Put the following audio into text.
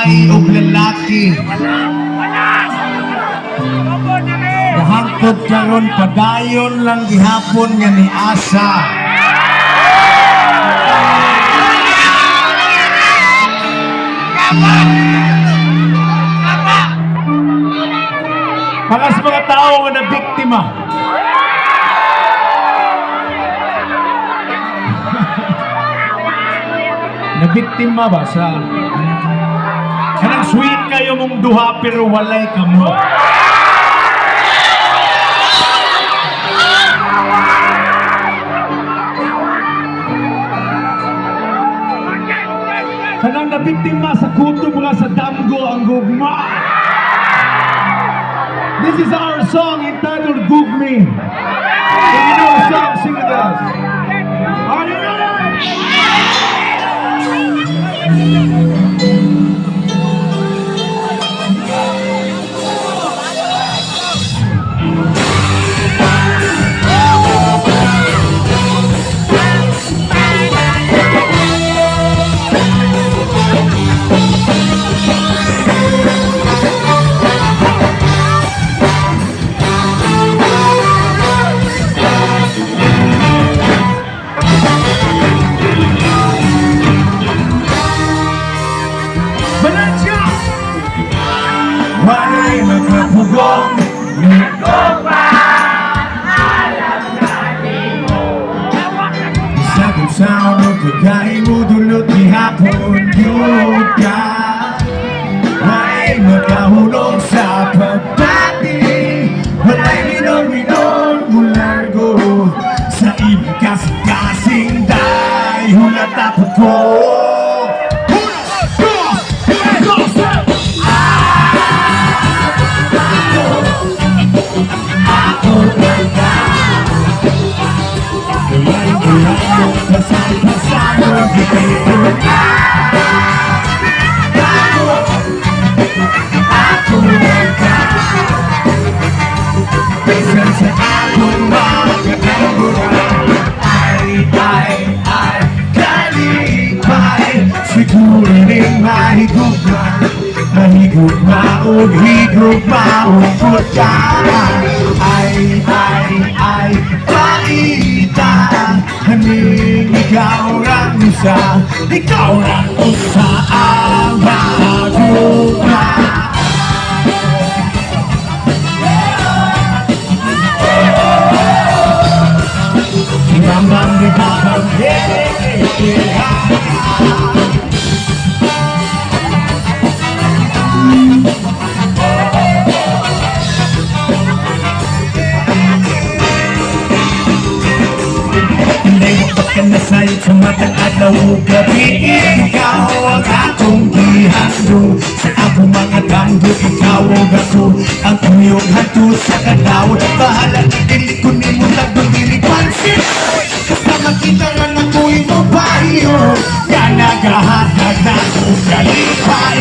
babae o lalaki. Hangtod karon padayon lang gihapon nga ni asa. Para sa mga tao nga na biktima. Na biktima ba sa kanang sweet kayo mong duha pero walay kamo. Kanang nabiktima sa kuto mula sa damgo ang gugma. This is our song entitled Gug Me. If you know the song, sing with us. Are you ready? Walay magkapugong nito pa alam na di mo Isagod sa unong kagay mo dulot ni hapon yun ka Walay magkahulog sa pagbati Walay minong-minong mulargo Sa ibig kasing-kasing day Hulat tapot ko Siguro rin mahigog maog, higog maog ka Ay, paita Haning ikaw rang usa Ikaw rang usa ang mahagugma Kimambang di bakang Nasayot sa matang adlaw gabi Ikaw ang akong gihandog Sa akong mga damgo Ikaw ang ako Ang tuyong hanto sa kadaw Bahala na dili ko ni mo nagdong dili pansin Kasama kita nga na ko'y mabayo Nga nagahatag na kong kalipay